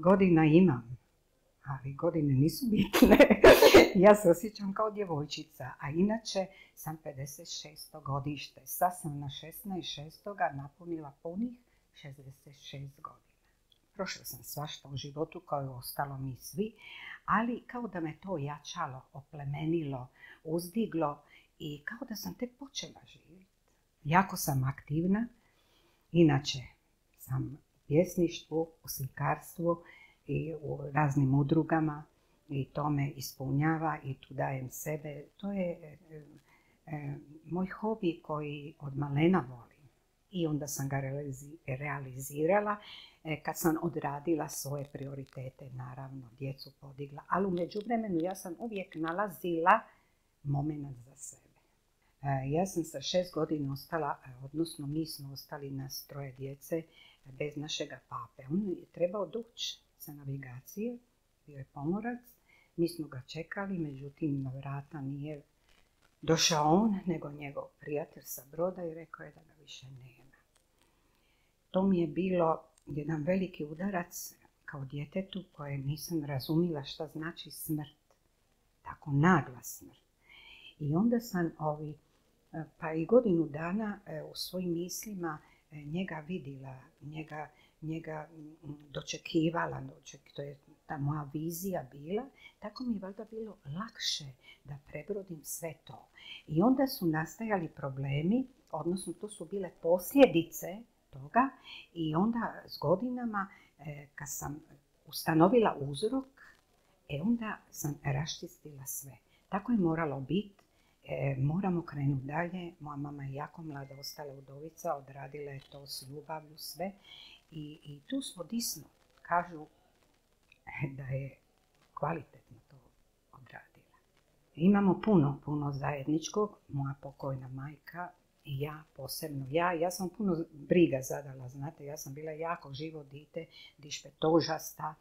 godina imam, ali godine nisu bitne. Ja se osjećam kao djevojčica, a inače sam 56. godište. Sad sam na 16.6. napunila punih 66 godina. Prošla sam svašta u životu kao i ostalo mi svi, ali kao da me to jačalo, oplemenilo, uzdiglo i kao da sam tek počela živjeti. Jako sam aktivna, inače sam u pjesništvu, u slikarstvu i u raznim udrugama i to me ispunjava i tu dajem sebe. To je moj hobi koji od malena volim i onda sam ga realizirala kad sam odradila svoje prioritete, naravno, djecu podigla, ali u međuvremenu ja sam uvijek nalazila moment za sebe. Ja sam sa 6 godina ostala, odnosno mi smo ostali nas 3 djece bez našega pape. On je trebao doći sa navigacije, bio je pomorac, mi smo ga čekali, međutim na vrata nije došao on, nego njegov prijatelj sa broda i rekao je da ga više nema. To mi je bilo jedan veliki udarac kao djetetu koje nisam razumila šta znači smrt, tako nagla smrt. I onda sam pa i godinu dana u svojim mislima njega vidjela, njega dočekivala, to je ta moja vizija bila, tako mi je valjda bilo lakše da prebrodim sve to. I onda su nastajali problemi, odnosno to su bile posljedice toga i onda s godinama kad sam ustanovila uzrok, onda sam raščistila sve. Tako je moralo biti. Moramo krenuti dalje. Moja mama je jako mlada, ostala udovica, odradila je to s ljubavlju sve i tu smo disno. Kažu da je kvalitetno to odradila. Imamo puno zajedničkog, moja pokojna majka i ja, posebno ja sam puno briga zadala, znate, ja sam bila jako živo dite, dišpetožasta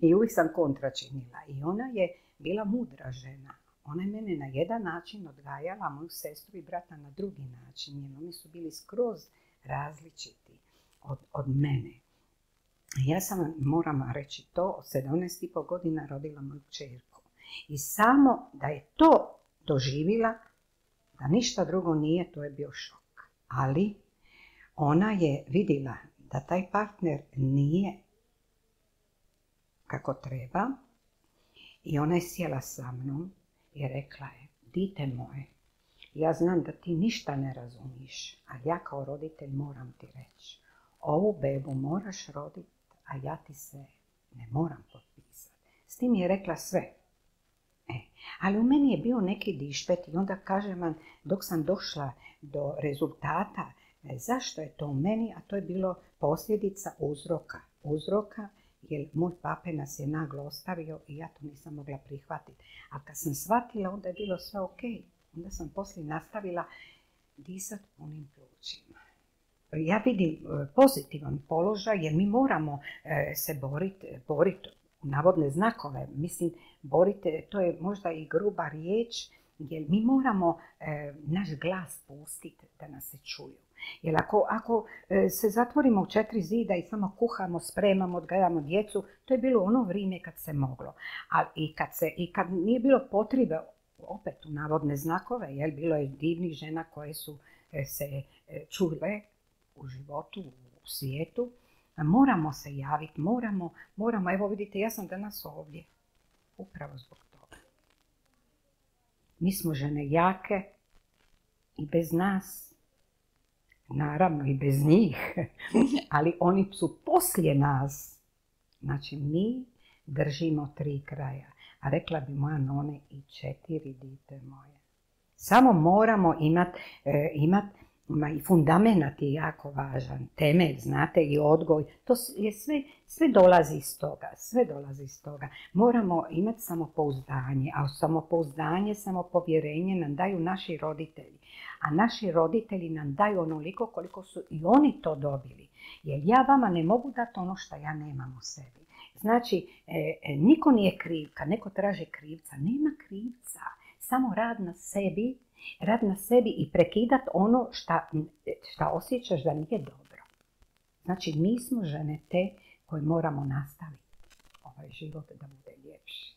i uvijek sam kontra činila. I ona je bila mudra žena. Ona je mene na jedan način odgajala, a moju sestru i brata na drugi način, jer oni su bili skroz različiti od mene. Ja sam, moram reći to, od 17,5 godina rodila moju kćerku. I samo da je to doživjela, da ništa drugo nije, to je bio šok. Ali ona je vidjela da taj partner nije kako treba i ona je sjela sa mnom i rekla je, dite moje, ja znam da ti ništa ne razumiješ, ali ja kao roditelj moram ti reći, ovu bebu moraš roditi, a ja ti se ne moram potpisati. S tim je rekla sve. Ali u meni je bio neki dišpet i onda kažem vam, dok sam došla do rezultata, zašto je to u meni, a to je bilo posljedica uzroka, jer moj pape nas je naglo ostavio i ja to nisam mogla prihvatiti. A kad sam shvatila, onda je bilo sve ok. Onda sam poslije nastavila disati punim plućima. Ja vidim pozitivan položaj jer mi moramo se boriti u navodne znakove. Mislim, borite, to je možda i gruba riječ, jer mi moramo naš glas pustiti da nas se čuju. Jer ako se zatvorimo u 4 zida i samo kuhamo, spremamo, odgajamo djecu, to je bilo ono vrijeme kad se moglo. Ali i kad nije bilo potrebe, opet u navodne znakove, jer bilo je divnih žena koje su se čule u životu, u svijetu, moramo se javiti, moramo, evo vidite, ja sam danas ovdje, upravo zbog toga. Mi smo žene jake i bez nas, naravno i bez njih, ali oni su poslije nas. Znači mi držimo 3 kraja, a rekla bi moja none i 4 dite moje. Samo moramo imati i fundament je jako važan, temelj, znate, i odgoj, to je sve dolazi iz toga, Moramo imati samopouzdanje, a samopouzdanje, samopovjerenje nam daju naši roditelji, a naši roditelji nam daju onoliko koliko su i oni to dobili, jer ja vama ne mogu dati ono što ja nemam u sebi. Znači, niko nije kriv, kad neko traži krivca, nema krivca, samo rad na sebi i prekidati ono šta osjećaš da nije dobro. Znači, mi smo žene te koje moramo nastaviti ovaj život da bude ljepši.